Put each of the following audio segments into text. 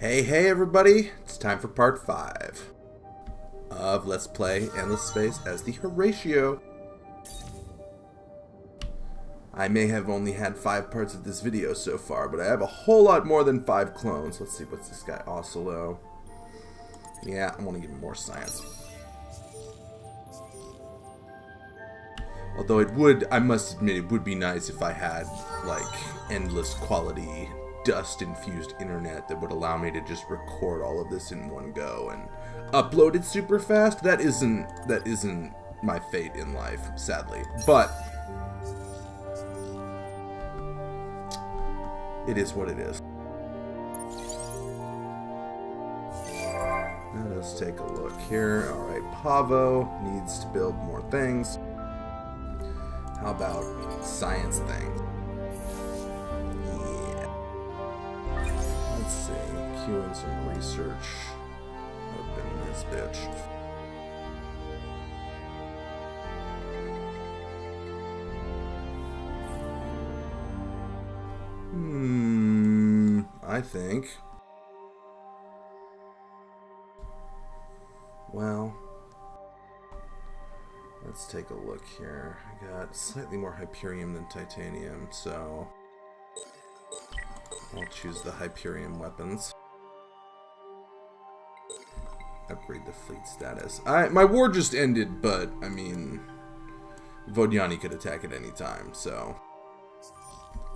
Hey everybody, it's time for part 5 of Let's Play Endless Space as the Horatio. I may have only had 5 parts of this video so far, but I have a whole lot more than 5 clones. Let's see, what's this guy, Oslo? Yeah, I want to give him more science. Although it would, I must admit, it would be nice if I had, like, endless quality dust-infused internet that would allow me to just record all of this in one go and upload it super fast. That isn't my fate in life, sadly. But it is what it is. Now let's take a look here. Alright, Pavo needs to build more things. How about science things? Let's see, queuing some research up in this bitch. I think. Well, let's take a look here. I got slightly more Hyperium than Titanium, so I'll choose the Hyperium weapons. Upgrade the fleet status. My war just ended, but, I mean, Vodiani could attack at any time, so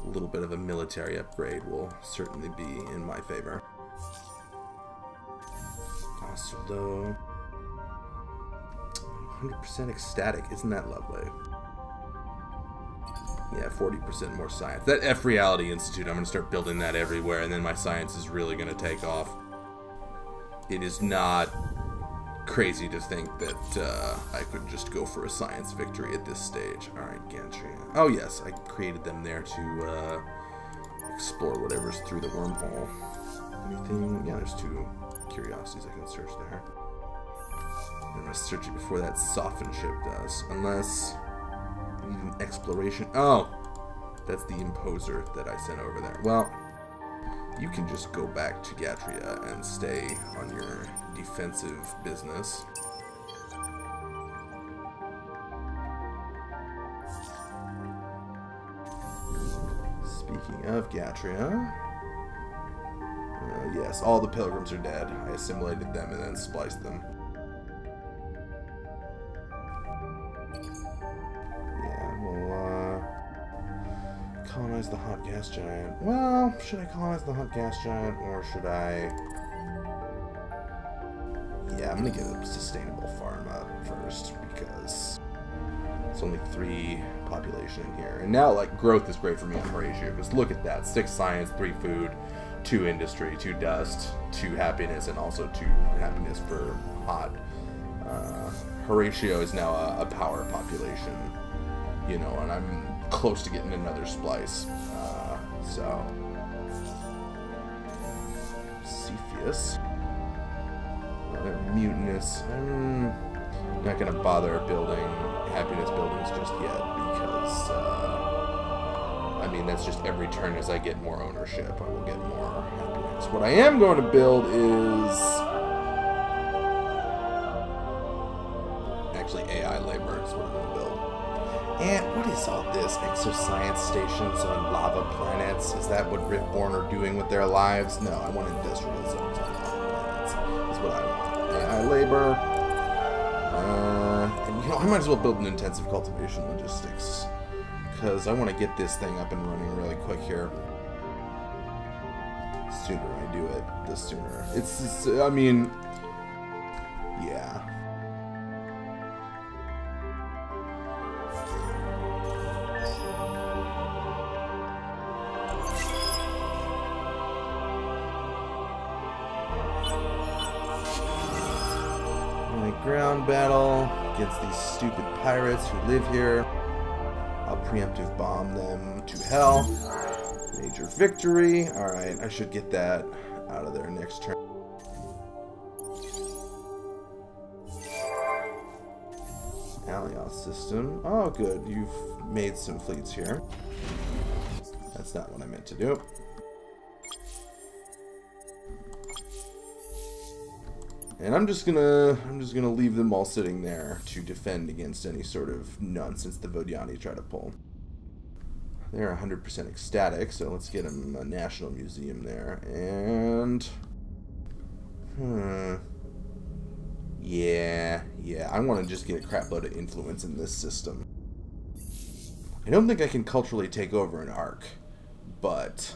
a little bit of a military upgrade will certainly be in my favor. Oslo. 100% ecstatic, isn't that lovely? Yeah, 40% more science. That F Reality Institute, I'm going to start building that everywhere, and then my science is really going to take off. It is not crazy to think that I could just go for a science victory at this stage. Alright, Gantria. Oh yes, I created them there to explore whatever's through the wormhole. Anything? Yeah, there's 2 curiosities I can search there. I'm going to search it before that soften ship does. Unless I need an exploration. Oh! That's the imposer that I sent over there. Well, you can just go back to Gatria and stay on your defensive business. Speaking of Gatria, yes, all the pilgrims are dead. I assimilated them and then spliced them. Colonize the hot gas giant. Well, should I colonize the hot gas giant, or should I... Yeah, I'm gonna get a sustainable farm up first, because it's only 3 population in here. And now, like, growth is great for me on Horatio, because look at that. 6 science, 3 food, 2 industry, 2 dust, 2 happiness, and also 2 happiness for hot. Horatio is now a power population, you know, and I'm close to getting another splice. So Cepheus. Mutinous. I'm not gonna bother building happiness buildings just yet because I mean, that's just every turn as I get more ownership I will get more happiness. What I am going to build is actually AI labor is what I'm going to build. And what is all this? Exoscience stations on lava planets? Is that what Riftborn are doing with their lives? No, I want industrial zones on lava planets. That's what I want. AI labor. And you know, I might as well build an intensive cultivation logistics, because I want to get this thing up and running really quick here. The sooner I do it, the sooner. It's I mean, yeah. Ground battle against these stupid pirates who live here. I'll preemptive bomb them to hell. Major victory. Alright, I should get that out of there next turn. Alias system. Oh good, you've made some fleets here. That's not what I meant to do. And I'm just gonna leave them all sitting there to defend against any sort of nonsense the Vodiani try to pull. They're 100% ecstatic, so let's get them a national museum there. And yeah, I want to just get a crap load of influence in this system. I don't think I can culturally take over an arc, but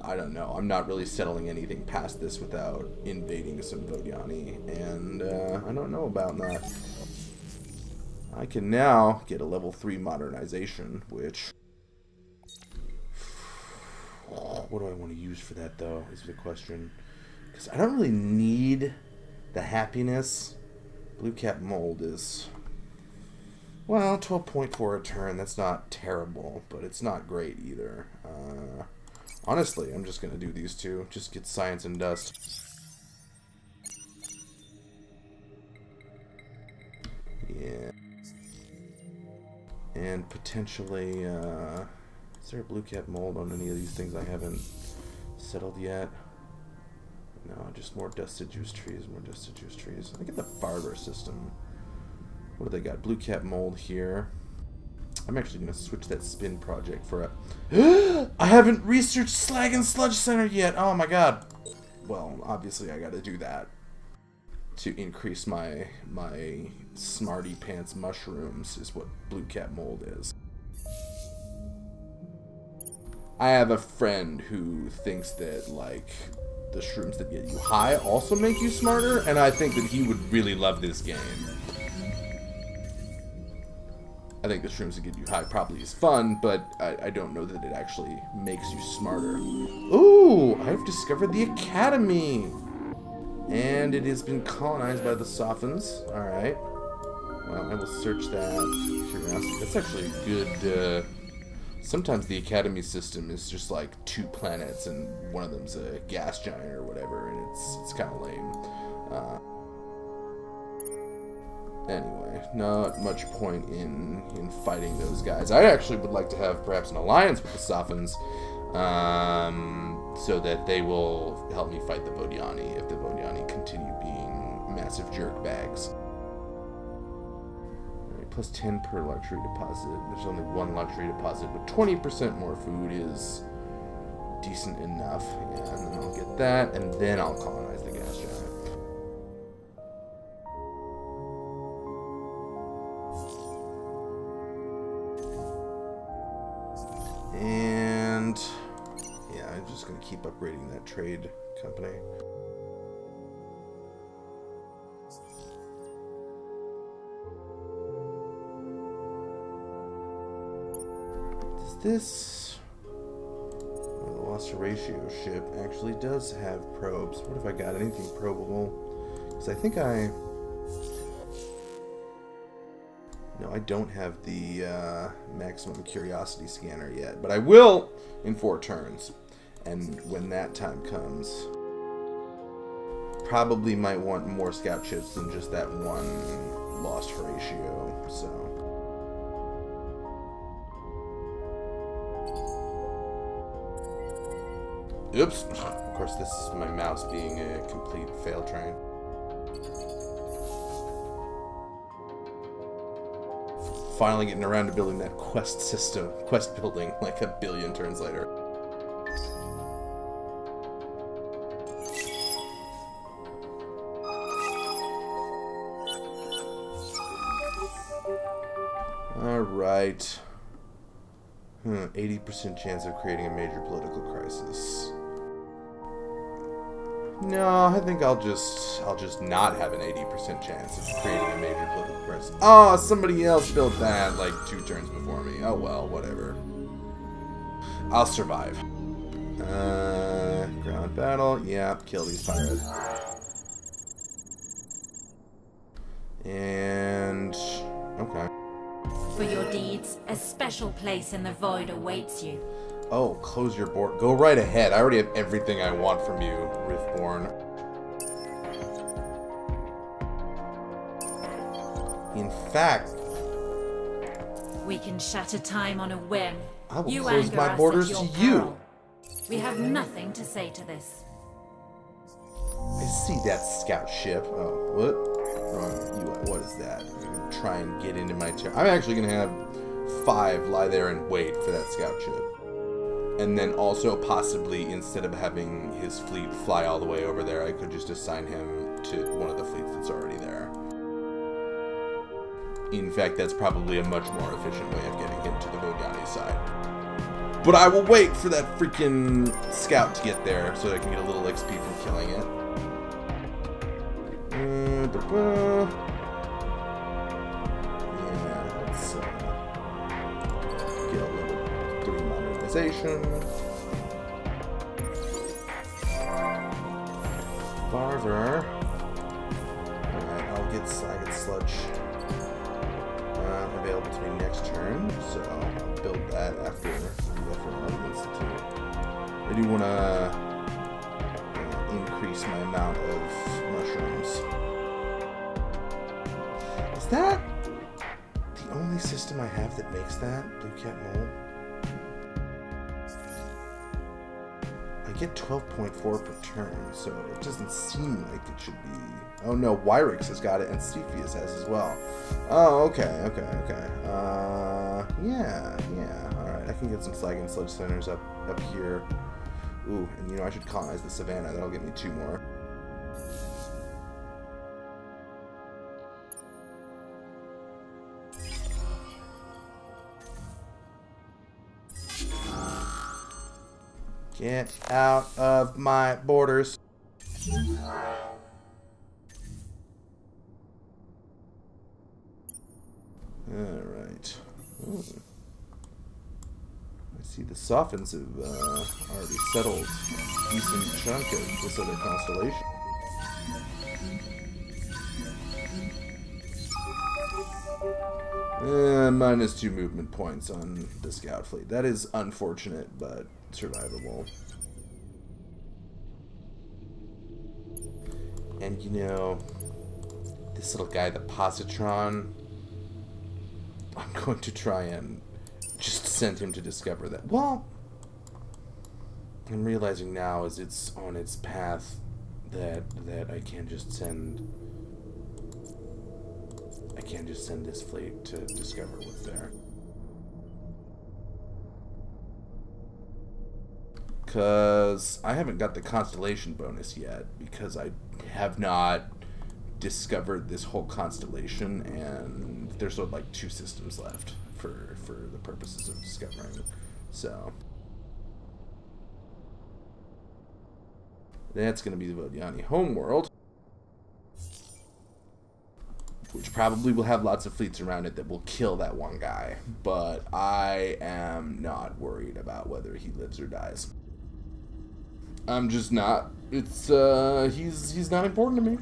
I don't know. I'm not really settling anything past this without invading some Vodiani, and I don't know about that. I can now get a level 3 modernization, which... What do I want to use for that, though, is the question. Because I don't really need the happiness. Blue Cap Mold is... Well, 12.4 a turn. That's not terrible, but it's not great either. Honestly, I'm just going to do these two. Just get Science and Dust. Yeah. And potentially, is there a Blue Cap Mold on any of these things I haven't settled yet? No, just more Dusted Juice Trees, more Dusted Juice Trees. I get the barter system. What do they got? Blue Cap Mold here. I'm actually going to switch that spin project for a... I haven't researched Slag and Sludge Center yet! Oh my god. Well, obviously I got to do that to increase my Smarty Pants mushrooms, is what Blue Cap Mold is. I have a friend who thinks that, like, the shrooms that get you high also make you smarter, and I think that he would really love this game. I think the shrooms that get you high probably is fun, but I don't know that it actually makes you smarter. Ooh, I've discovered the Academy! And it has been colonized by the Sophons. Alright. Well, I will search that. Curiosity. That's actually a good... Sometimes the Academy system is just like 2 planets, and one of them's a gas giant or whatever, and it's kind of lame. Anyway, not much point in fighting those guys. I actually would like to have perhaps an alliance with the Sophons, so that they will help me fight the Vodiani if the Vodiani continue being massive jerk bags. Alright, plus 10 per luxury deposit. There's only 1 luxury deposit, but 20% more food is decent enough. Yeah, and then I'll get that, and then I'll colonize the gas giant. And yeah, I'm just going to keep upgrading that trade company. Does this... the Lost Horatio ship actually does have probes. What if I got anything probable? Because I think I... No, I don't have the maximum curiosity scanner yet, but I will in 4 turns. And when that time comes, probably might want more scout ships than just that one Lost Horatio. So, oops. Of course, this is my mouse being a complete fail train. Finally getting around to building that quest building like a billion turns later. Alright. 80% chance of creating a major political crisis. No, I think I'll just not have an 80% chance of creating a major political crisis. Oh, somebody else built that like 2 turns before me. Oh well, whatever. I'll survive. Ground battle. Yeah, kill these pirates. And okay. For your deeds, a special place in the void awaits you. Oh, close your board. Go right ahead. I already have everything I want from you, Riftborn. In fact, we can shatter time on a whim. I will you close anger my us borders at to your you. peril. We have nothing to say to this. I see that scout ship. Oh, what? What is that? I'm going to try and get into my territory. I'm actually going to have 5 lie there and wait for that scout ship. And then also possibly, instead of having his fleet fly all the way over there, I could just assign him to one of the fleets that's already there. In fact, that's probably a much more efficient way of getting him to the Vodani side. But I will wait for that freaking scout to get there so that I can get a little XP from killing it. Yeah, let's get a level 3 modernization. Barber. Alright, I get sludge available to me next turn, so I'll build that after the Institute. I do want to increase my amount of mushrooms. Is that the only system I have that makes that? Blue Cat Mole? I get 12.4 per turn, so it doesn't seem like it should be. Oh no, Wyrix has got it, and Cepheus has as well. Oh, okay. Yeah. Alright, I can get some slag and sludge centers up here. Ooh, and I should colonize the savannah. That'll get me 2 more. Get out of my borders. Alright. I see the Softens have already settled a decent chunk of this other constellation. -2 movement points on the scout fleet. That is unfortunate, but survivable. And this little guy, the Positron, I'm going to try and just send him to discover that. Well, I'm realizing now as it's on its path that I can't just send this fleet to discover what's there. Because I haven't got the constellation bonus yet, because I have not discovered this whole constellation, and there's like 2 systems left for the purposes of discovering. So that's going to be the Vodiani homeworld, which probably will have lots of fleets around it that will kill that one guy, but I am not worried about whether he lives or dies. I'm just not. It's he's not important to me.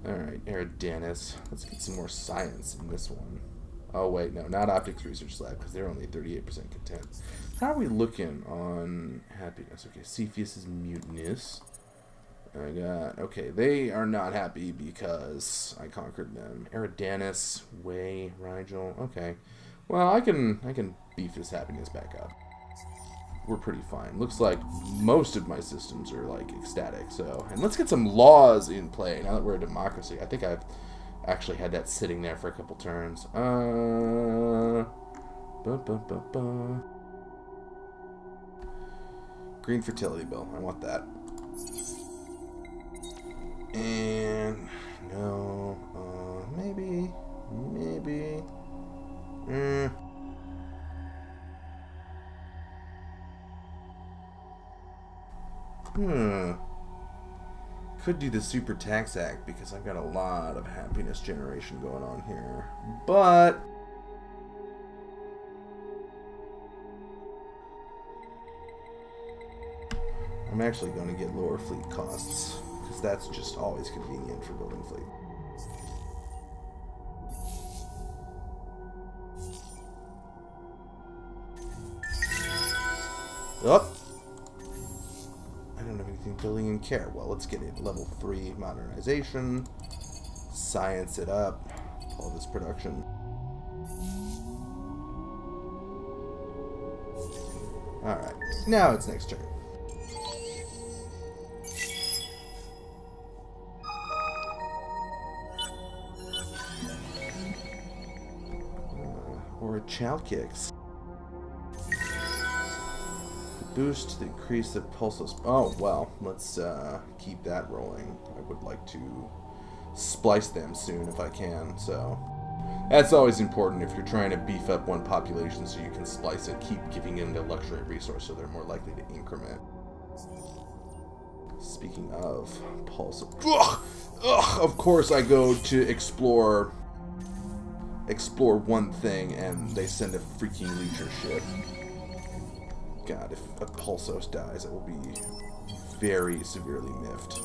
Alright, Eridanus. Let's get some more science in this one. Oh wait, no, not optics research lab, because they're only 38% content. How are we looking on happiness? Okay, Cepheus is mutinous. Okay, they are not happy because I conquered them. Eridanus, Way, Rigel. Okay, well I can beef his happiness back up. We're pretty fine. Looks like most of my systems are like ecstatic. So, and let's get some laws in play now that we're a democracy. I think I've actually had that sitting there for a couple turns. Green fertility bill. I want that. And no, maybe. Could do the Super Tax Act because I've got a lot of happiness generation going on here. But I'm actually going to get lower fleet costs because that's just always convenient for building fleet. Oh! I don't have anything building in care. Well, let's get it. Level 3 modernization. Science it up. All this production. Alright. Now it's next turn. chow kicks. Boost to increase the pulses. Oh, well, let's keep that rolling. I would like to splice them soon if I can, so that's always important if you're trying to beef up one population so you can splice it. Keep giving them the luxury resource so they're more likely to increment. Speaking of pulse, of course I go to explore one thing and they send a freaking leisure ship. God, if a Pulsos dies, it will be very severely miffed.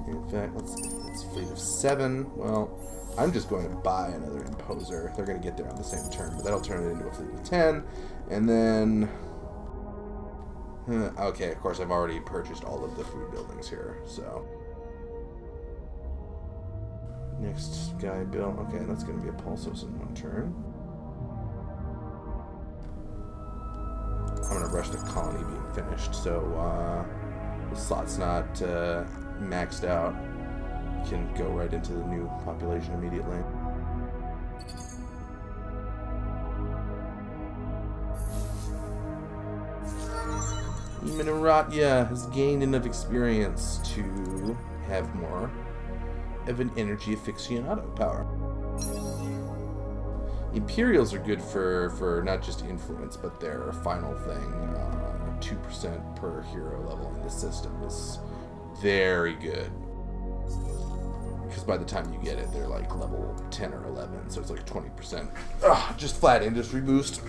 In fact, let's fleet of 7. Well, I'm just going to buy another Imposer. They're going to get there on the same turn, but that'll turn it into a fleet of 10. And then... okay, of course, I've already purchased all of the food buildings here, so... Next guy built. Okay, that's going to be a Pulsos in one turn. I'm going to rush the colony being finished, so the slot's not maxed out. You can go right into the new population immediately. Minaratya has gained enough experience to have more of an energy aficionado power. Imperials are good for not just influence, but their final thing, 2% per hero level in the system is very good. Because by the time you get it, they're like level 10 or 11, so it's like 20%. Ugh, just flat industry boost.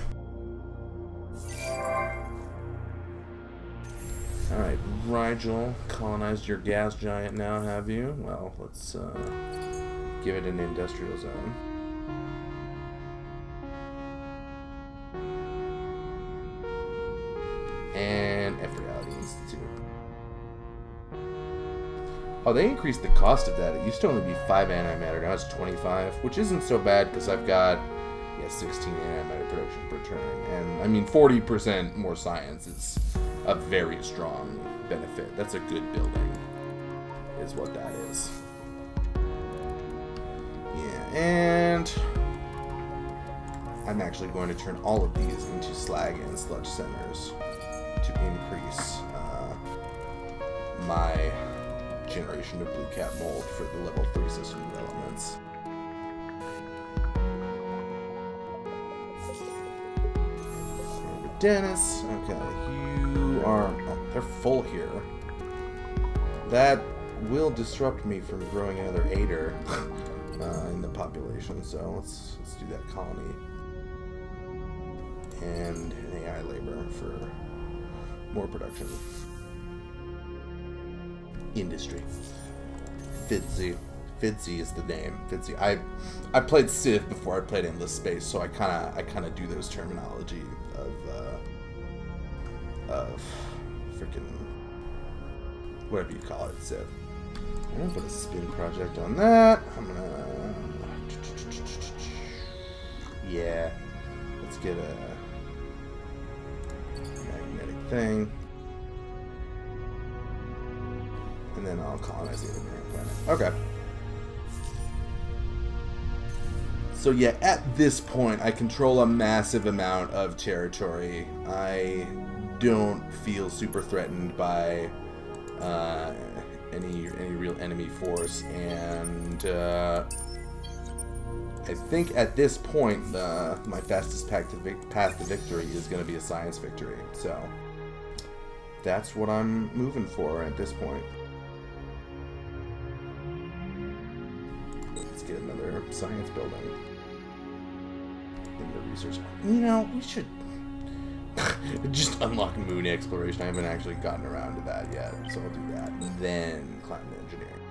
Alright, Rigel, colonized your gas giant now, have you? Well, let's give it an industrial zone. And F-Reality Institute. Oh, they increased the cost of that. It used to only be 5 antimatter, now it's 25, which isn't so bad because I've got 16 antimatter production per turn. And I mean, 40% more science is a very strong benefit. That's a good building, is what that is. Yeah, and I'm actually going to turn all of these into slag and sludge centers to increase my generation of blue cap mold for the level 3 system developments. Dennis, okay, you are, they're full here. That will disrupt me from growing another aider in the population, so let's do that colony. And an AI labor for more production. Industry. Fidzy is the name. Fidzy. I played Civ before I played Endless Space, so I kinda do those terminology of freaking whatever you call it, Civ. I'm gonna put a spin project on that. I'm gonna let's get a magnetic thing. And then I'll colonize the other planet. Okay. So yeah, at this point, I control a massive amount of territory. I don't feel super threatened by any real enemy force, and I think at this point, my fastest path to victory is going to be a science victory. So that's what I'm moving for at this point. Let's get another science building in the research. You know, we should just unlock moon exploration. I haven't actually gotten around to that yet, so I'll do that. Then climate engineering.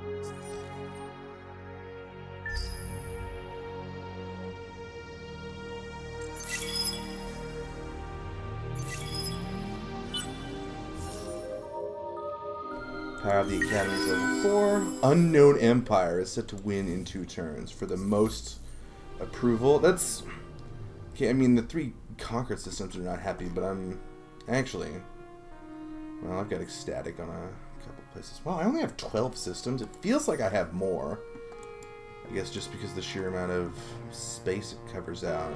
Power of the Academy is level 4. Unknown Empire is set to win in 2 turns for the most approval. That's okay. I mean, the 3 Conquered systems are not happy, but I'm actually, well, I've got ecstatic on a couple places. Well, I only have 12 systems. It feels like I have more, I guess just because the sheer amount of space it covers out.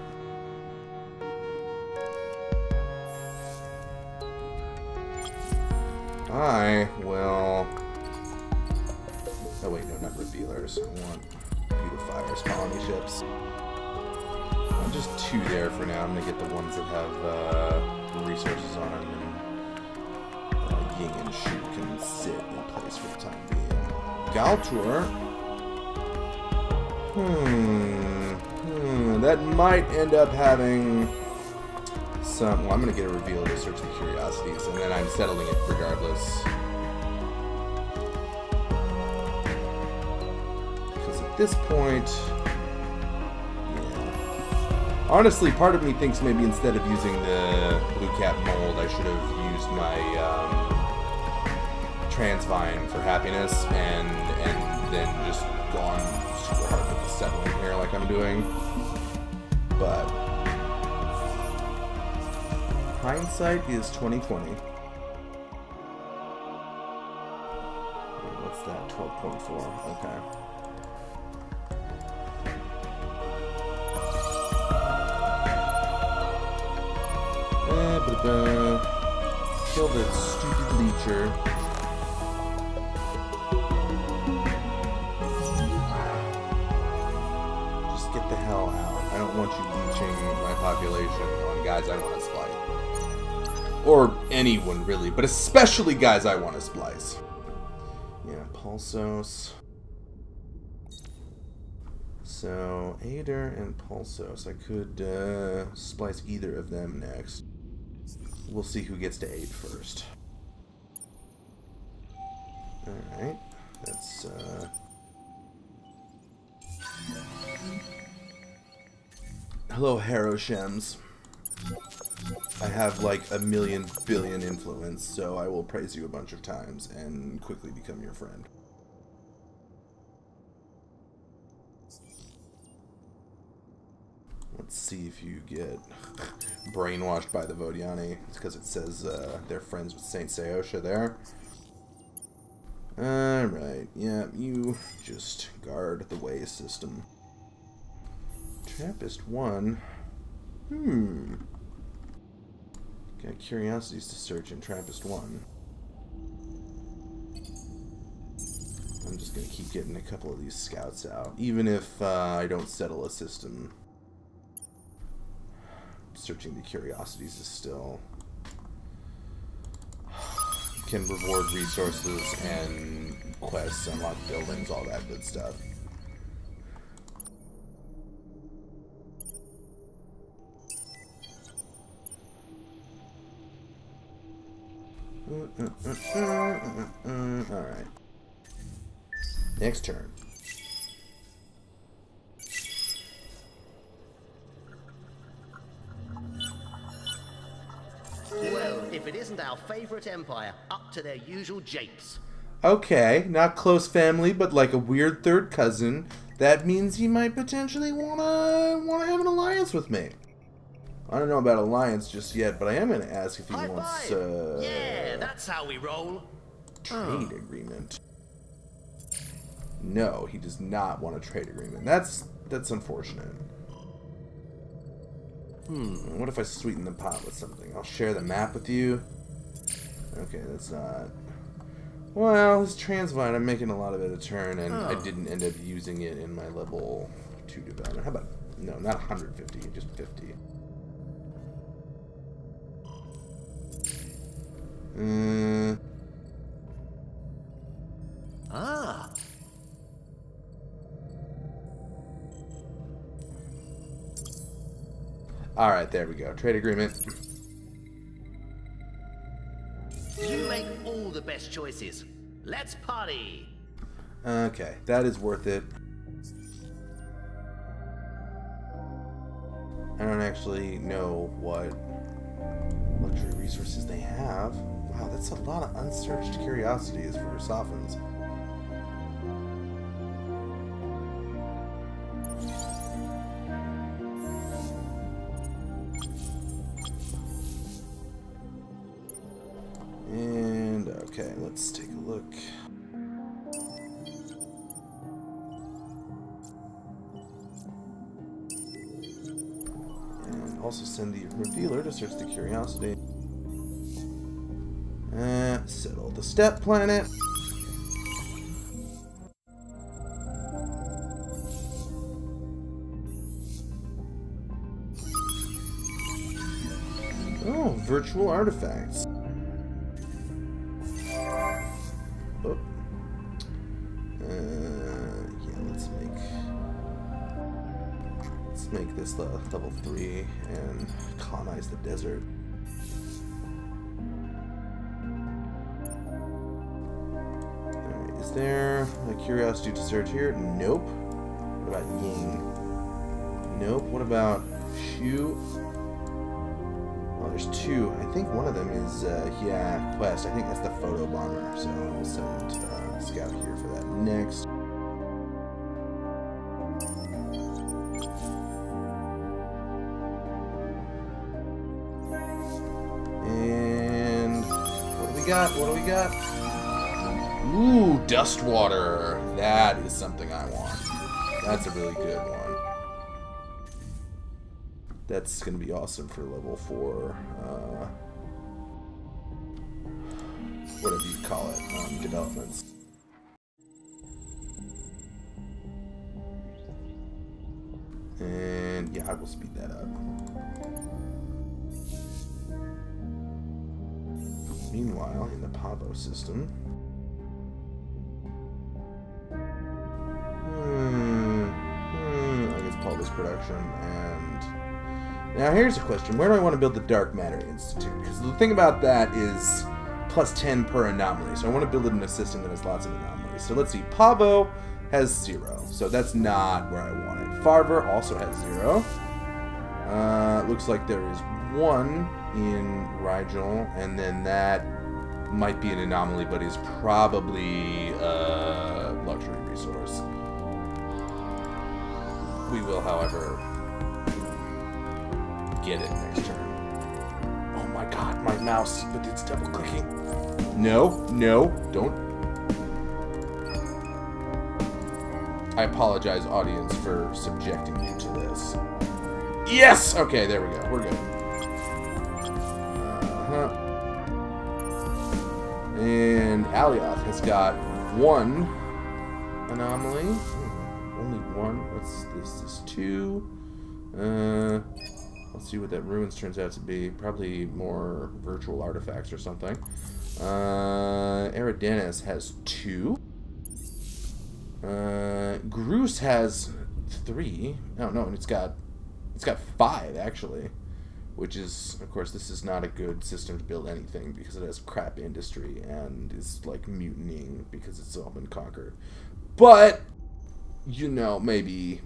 I will... Oh wait, no, not revealers. I want beautifiers, colony ships. I'm just 2 there for now. I'm gonna get the ones that have the resources on them, and Ying and Shu can sit in place for the time being. Galtour. That might end up having some... Well, I'm gonna get a reveal to search the curiosities, and then I'm settling it regardless. Because at this point... Honestly, part of me thinks maybe instead of using the blue cap mold, I should have used my transvine for happiness and then just gone super hard with the settling here like I'm doing. But hindsight is 2020. What's that? 12.4. Okay. Kill that stupid leecher. Just get the hell out. I don't want you leeching my population on guys I want to splice. Or anyone, really, but especially guys I want to splice. Yeah, Pulsos. So, Ader and Pulsos. I could splice either of them next. We'll see who gets to 8 first. Alright. That's, Hello, Haroshems. I have like a million billion influence, so I will praise you a bunch of times and quickly become your friend. Let's see if you get brainwashed by the Vodiani. It's because it says they're friends with Saint Seosha there. Alright, yeah, you just guard the way system. Trappist 1. Got curiosities to search in Trappist 1. I'm just gonna keep getting a couple of these scouts out, even if I don't settle a system. Searching the curiosities is still... Can reward resources and quests, unlock buildings, all that good stuff. Alright. Next turn. Well, if it isn't our favorite empire, up to their usual japes. Okay, not close family, but like a weird third cousin. That means he might potentially wanna have an alliance with me. I don't know about alliance just yet, but I am gonna ask if he wants yeah, that's how we roll. Trade agreement. No, he does not want a trade agreement. That's unfortunate. What if I sweeten the pot with something? I'll share the map with you. Okay, that's not... Well, this transvine, I'm making a lot of it a turn, and I didn't end up using it in my level 2 development. How about... No, not 150, just 50. Alright, there we go. Trade agreement. You make all the best choices. Let's party. Okay, that is worth it. I don't actually know what luxury resources they have. Wow, that's a lot of unsearched curiosities for Sophons. And, okay, let's take a look. also send the revealer to search the curiosity. Settle the step planet. Oh, virtual artifacts. Oh. Yeah, let's make this level 3 and colonize the desert. Alright, is there a curiosity to search here? Nope. What about Ying? Nope. What about Shu? Oh, there's 2. I think one of them is, yeah, Quest. I think that's the photo bomber. So I'll send Scout here for that next. And what do we got? What do we got? Ooh, dust water. That is something I want. That's a really good one. That's going to be awesome for level 4, whatever you call it, developments. And yeah, I will speed that up. Meanwhile, in the Pavo system, I guess Pavo's production. And now here's a question: where do I want to build the Dark Matter Institute? Because the thing about that is plus 10 per anomaly. So I want to build it in a system that has lots of anomalies. So let's see. Pavo has 0, so that's not where I want it. Farver also has 0. Looks like there is 1 in Rigel, and then that might be an anomaly, but is probably a luxury resource. We will, however, get it next turn. Oh my god, my mouse, but it's double clicking. No, no, don't. I apologize, audience, for subjecting you to this. Yes! Okay, there we go. We're good. And Alioth has got 1 anomaly. Only 1. What's this? This is 2. Let's see what that ruins turns out to be. Probably more virtual artifacts or something. Eridanis has 2. Groose has 3. Oh no, it's got 5 actually. Which is, of course, this is not a good system to build anything because it has crap industry and is like mutinying because it's all been conquered. But you know, maybe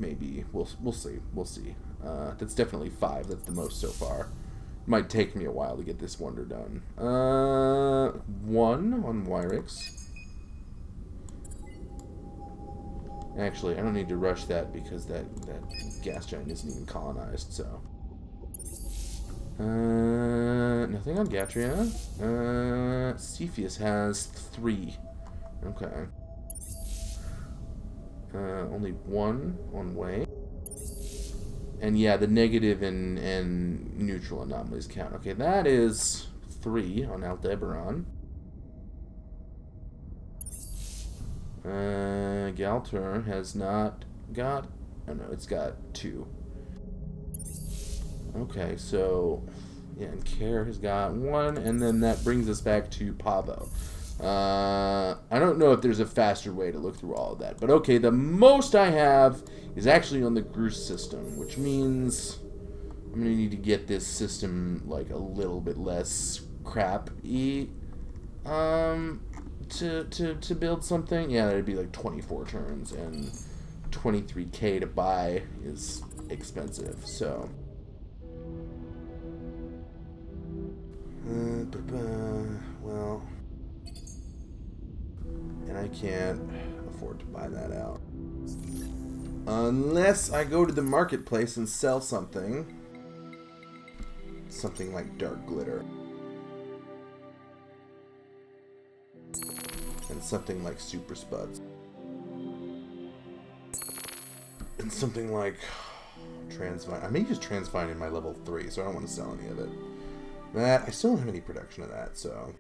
we'll see. That's definitely 5. That's the most so far. Might take me a while to get this wonder done. 1 on Wyrix. Actually, I don't need to rush that because that gas giant isn't even colonized, so. Nothing on Gatria. Cepheus has 3. Okay. Only 1 on Way. And yeah, the negative and neutral anomalies count. Okay, that is 3 on Aldebaran. Galter has not got... Oh no, it's got 2. Okay, so... Yeah, and Care has got 1, and then that brings us back to Pavo. I don't know if there's a faster way to look through all of that. But okay, the most I have is actually on the Groose system, which means I'm going to need to get this system like a little bit less crappy to build something. Yeah, that'd be like 24 turns, and 23k to buy is expensive, so... well... And I can't afford to buy that out. Unless I go to the marketplace and sell something. Something like Dark Glitter. And something like Super Spuds. And something like Transvine. I may use Transvine in my level 3, so I don't want to sell any of it. That, I still don't have any production of that, so...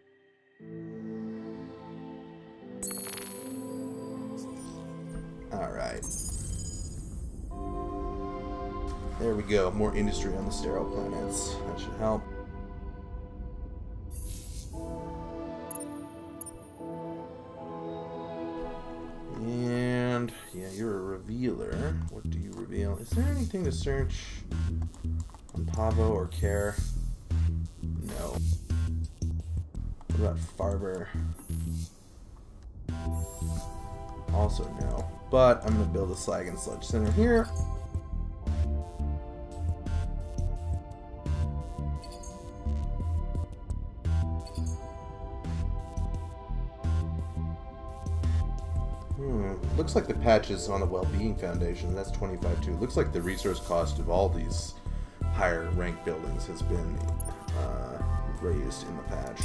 Alright. There we go. More industry on the sterile planets. That should help. And, yeah, you're a revealer. What do you reveal? Is there anything to search on Pavo or Care? No. What about Farber? Also no. But I'm going to build a Slag and Sludge Center here. Looks like the patch is on the Well-Being Foundation. That's 25 too. Looks like the resource cost of all these higher rank buildings has been raised in the patch.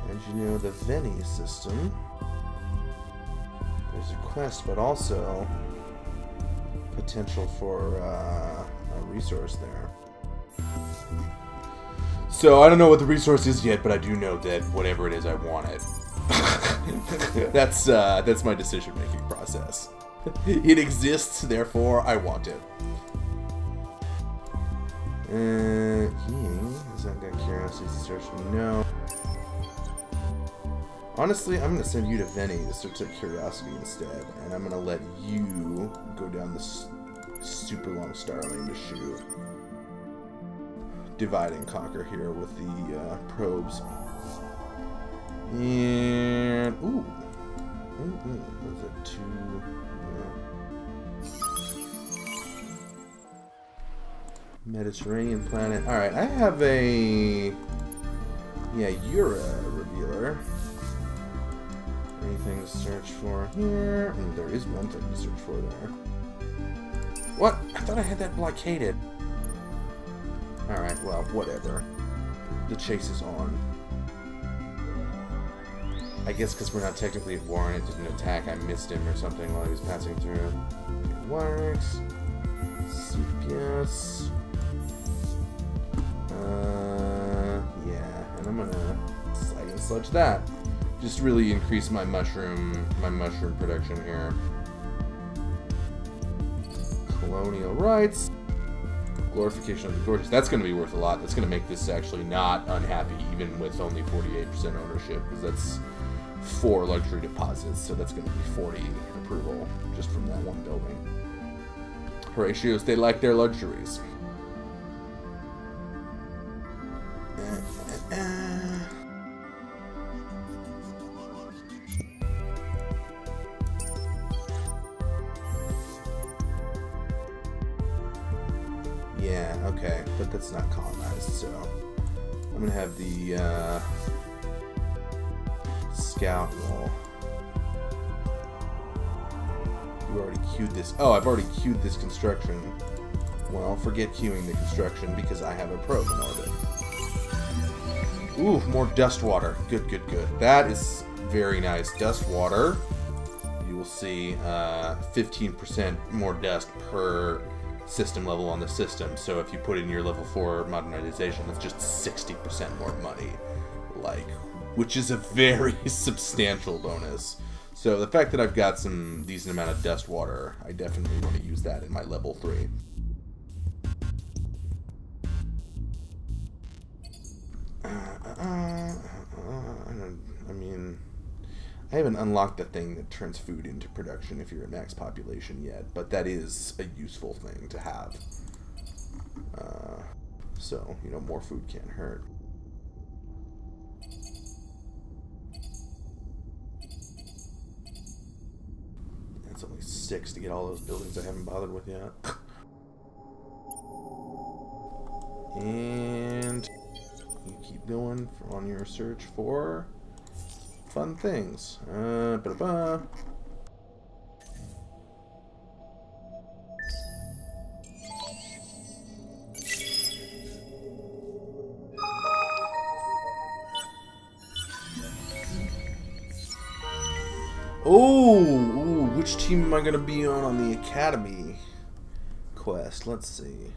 And you know, the Veni system, there's a quest, but also potential for a resource there. So, I don't know what the resource is yet, but I do know that whatever it is, I want it. That's my decision-making process. It exists, therefore, I want it. Healing. Has that got curiosity to search? No. Honestly, I'm going to send you to Veni to search that curiosity instead, and I'm going to let you go down this super long star lane to shoot. Divide and conquer here with the probes. And ooh, was it 2? Yeah. Mediterranean planet. All right, I have a you're a revealer. Anything to search for here? There is one thing to search for there. What? I thought I had that blockaded. Alright, well, whatever. The chase is on. I guess because we're not technically at war and it didn't attack, I missed him or something while he was passing through. It works. CPS. Yeah, and I'm gonna Slag and Sludge that. Just really increase my mushroom production here. Colonial rights. Glorification of the Gorgeous. That's going to be worth a lot. That's going to make this actually not unhappy, even with only 48% ownership, because that's 4 luxury deposits, so that's going to be 40 approval just from that one building. Horatios, they like their luxuries. Yeah, okay, but that's not colonized, so I'm gonna have the scout wall. You already queued this. Oh, I've already queued this construction. Well, forget queuing the construction because I have a probe in orbit. Ooh, more dust water. Good, good, good. That is very nice. Dust water. You will see 15% more dust per system level on the system. So if you put in your level 4 modernization, that's just 60% more money. Like, which is a very substantial bonus. So the fact that I've got some decent amount of dust water, I definitely want to use that in my level 3. I mean, I haven't unlocked the thing that turns food into production if you're at max population yet, but that is a useful thing to have. So, you know, more food can't hurt. It's only 6 to get all those buildings I haven't bothered with yet. And you keep going on your search for fun things. Oh, which team am I going to be on the Academy quest? Let's see.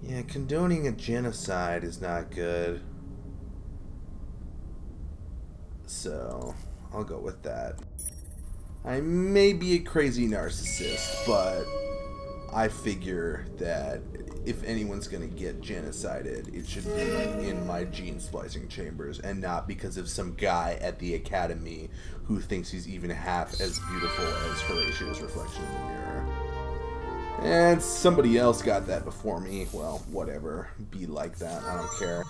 Yeah, condoning a genocide is not good. So, I'll go with that. I may be a crazy narcissist, but I figure that if anyone's gonna get genocided, it should be in my gene splicing chambers and not because of some guy at the Academy who thinks he's even half as beautiful as Horatio's reflection in the mirror. And somebody else got that before me. Well, whatever. Be like that. I don't care.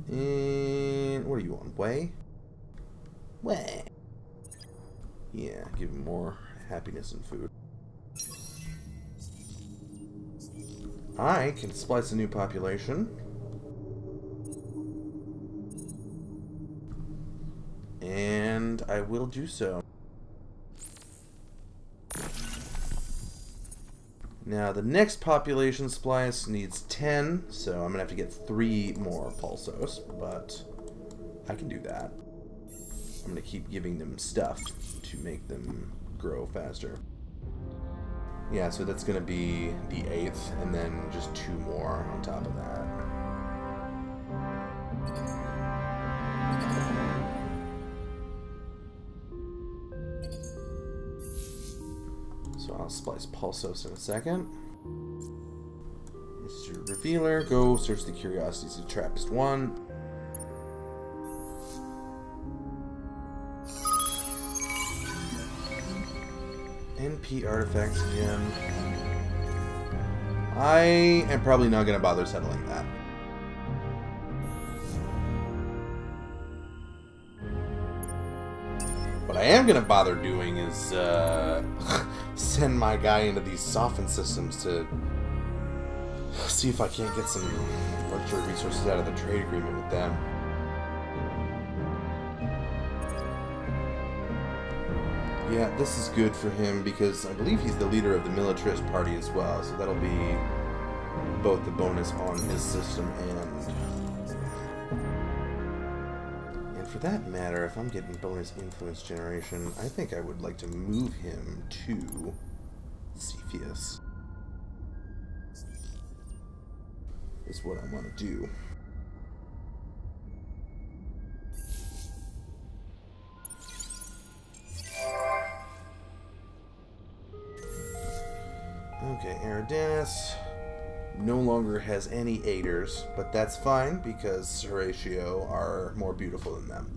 And what are you on? Way? Way. Yeah, give him more happiness and food. I can splice a new population. And I will do so. Now, the next population splice needs 10, so I'm going to have to get 3 more pulsos, but I can do that. I'm going to keep giving them stuff to make them grow faster. Yeah, so that's going to be the 8th, and then just 2 more on top of that. So I'll splice Pulsos in a second. Mr. Revealer, go search the curiosities of Trappist 1. NP artifacts again. I am probably not going to bother settling that. What I am going to bother doing is send my guy into these soften systems to see if I can't get some luxury resources out of the trade agreement with them. Yeah, this is good for him because I believe he's the leader of the militarist party as well, so that'll be both the bonus on his system and for that matter, if I'm getting bonus influence generation, I think I would like to move him to Cepheus. Is what I want to do. Okay, Eridanus no longer has any aiders, but that's fine because Horatio are more beautiful than them.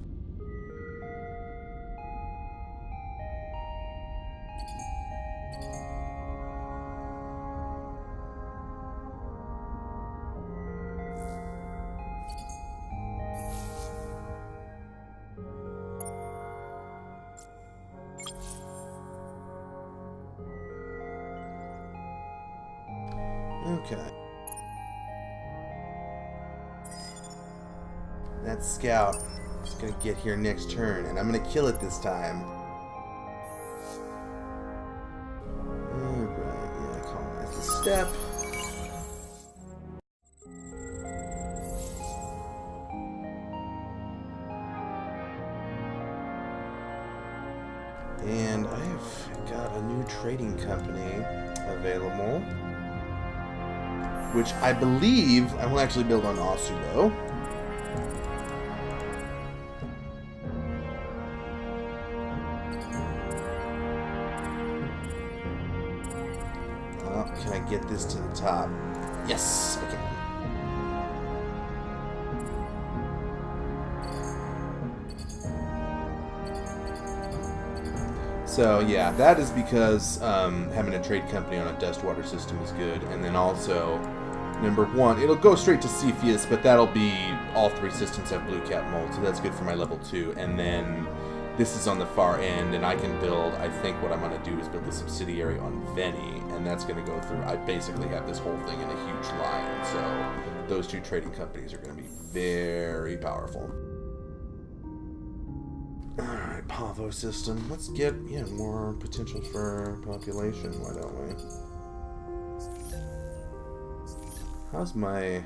Okay. That scout is gonna get here next turn, and I'm gonna kill it this time. Alright, yeah, colonize the step. And I've got a new trading company available, which I believe I will actually build on Asubo. Can I get this to the top? Yes, I can. So yeah, that is because having a trade company on a dust water system is good, and then also number 1, it'll go straight to Cepheus, but that'll be all 3 systems have blue cap mold, so that's good for my level 2. And then this is on the far end, and I can build, I think what I'm going to do is build a subsidiary on Veni, and that's going to go through, I basically have this whole thing in a huge line, so those 2 trading companies are going to be very powerful. Alright, Pavo system. Let's get, more potential for population, why don't we? How's my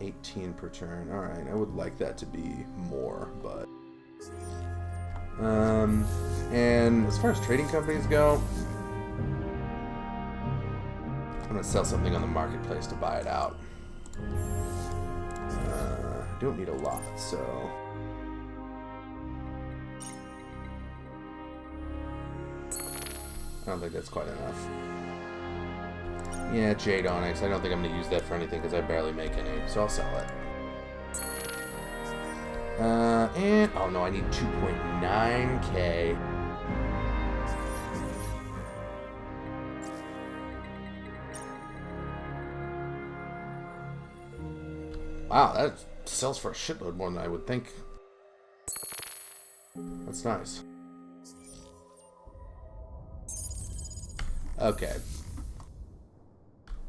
18 per turn. Alright, I would like that to be more, but... and as far as trading companies go, I'm going to sell something on the marketplace to buy it out. I don't need a lot, so... I don't think that's quite enough. Yeah, Jade Onyx. I don't think I'm going to use that for anything because I barely make any, so I'll sell it. And... oh no, I need 2.9k. Wow, that sells for a shitload more than I would think. That's nice. Okay.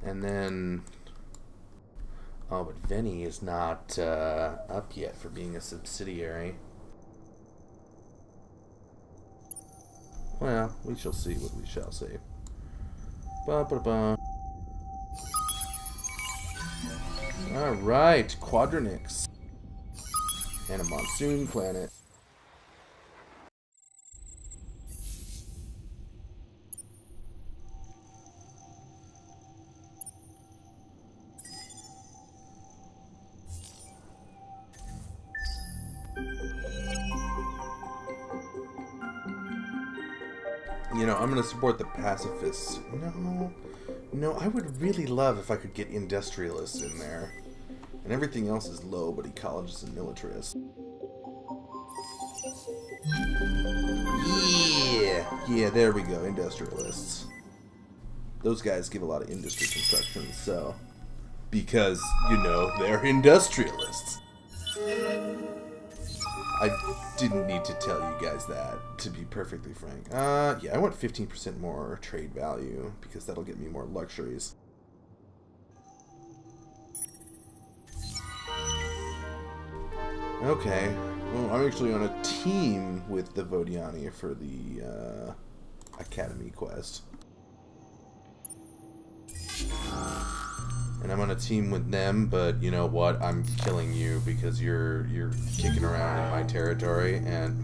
And then... oh, but Vinny is not up yet for being a subsidiary. Well, we shall see what we shall see. Ba-ba-ba. Alright, Quadranix. And a monsoon planet. You know, I'm going to support the pacifists. No, I would really love if I could get industrialists in there. And everything else is low, but ecologists and militarists. Yeah, there we go, industrialists. Those guys give a lot of industry construction, so... because, you know, they're industrialists. I didn't need to tell you guys that, to be perfectly frank. Yeah, I want 15% more trade value, because that'll get me more luxuries. Okay, well, I'm actually on a team with the Vodiani for the Academy quest. And I'm on a team with them, but you know what? I'm killing you because you're kicking around in my territory and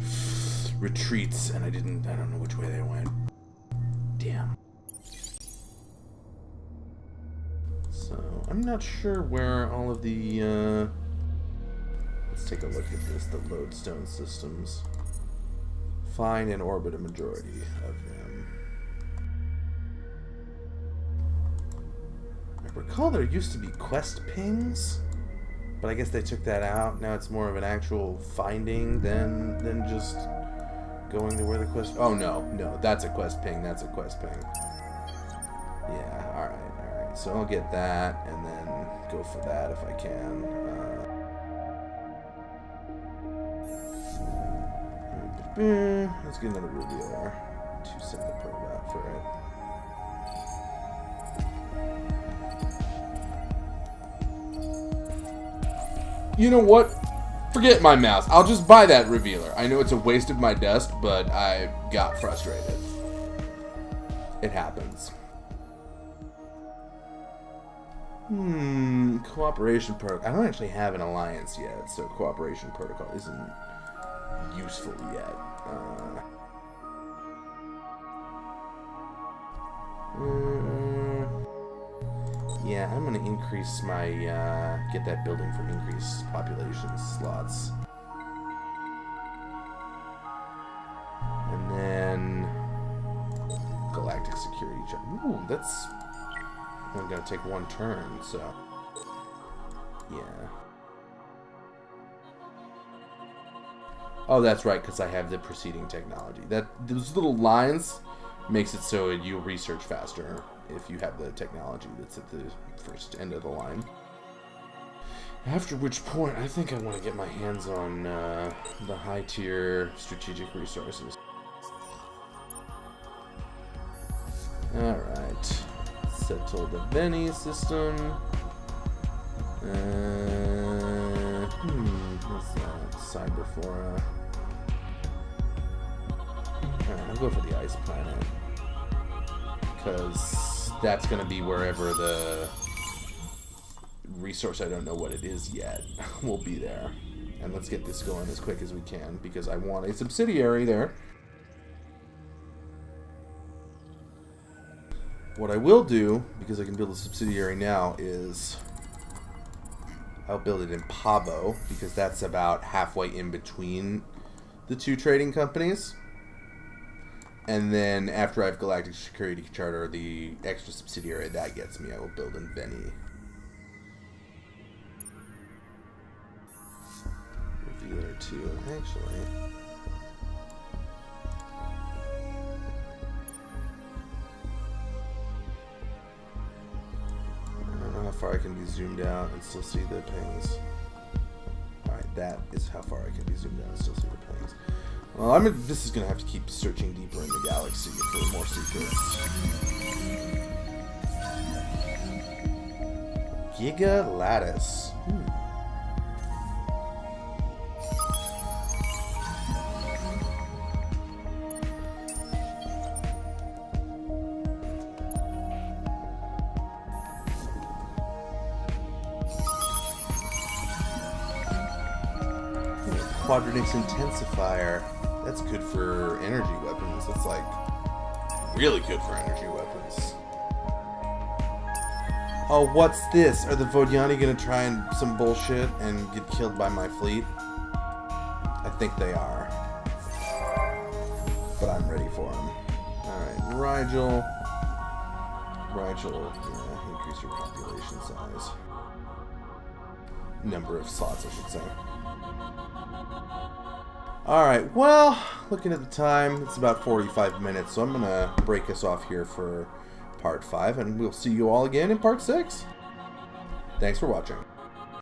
retreats, and I don't know which way they went. Damn. So I'm not sure where all of the let's take a look at this, the lodestone systems. Find and orbit a majority of them. I recall there used to be quest pings, but I guess they took that out. Now it's more of an actual finding than just going to where the quest... oh, no, that's a quest ping, that's a quest ping. Yeah, alright. So I'll get that, and then go for that if I can. Let's get another ruby there to send the probe out for it. You know what? Forget my mouse. I'll just buy that revealer. I know it's a waste of my dust, but I got frustrated. It happens. Cooperation protocol. I don't actually have an alliance yet, so cooperation protocol isn't useful yet. Yeah, I'm gonna increase my get that building for increased population slots, and then galactic security check. Ooh, that's only gonna take one turn, so yeah. Oh, that's right, because I have the preceding technology. Those little lines makes it so you research faster if you have the technology that's at the first end of the line. After which point, I think I want to get my hands on the high-tier strategic resources. Alright. Settle the Benny system. What's that? Cyberflora. Alright, I'll go for the ice planet. Because that's going to be wherever the resource I don't know what it is yet will be there. And let's get this going as quick as we can, because I want a subsidiary there. What I will do, because I can build a subsidiary now, is I'll build it in Pavo, because that's about halfway in between the two trading companies. And then after I have Galactic Security Charter, the extra subsidiary that gets me, I will build in Veni. Revealer 2, actually. I don't know how far I can be zoomed out and still see the pings. Alright, that is how far I can be zoomed out and still see the pings. Well, this is going to have to keep searching deeper in the galaxy for more secrets. Giga Lattice. Quadrinix Intensifier. That's good for energy weapons. That's like really good for energy weapons. Oh, what's this? Are the Vodiani gonna try and some bullshit and get killed by my fleet? I think they are. But I'm ready for them. Alright, Rigel. Rigel, yeah, increase your population size. Number of slots, I should say. Alright, well, looking at the time, it's about 45 minutes, so I'm going to break us off here for part 5, and we'll see you all again in part 6. Thanks for watching.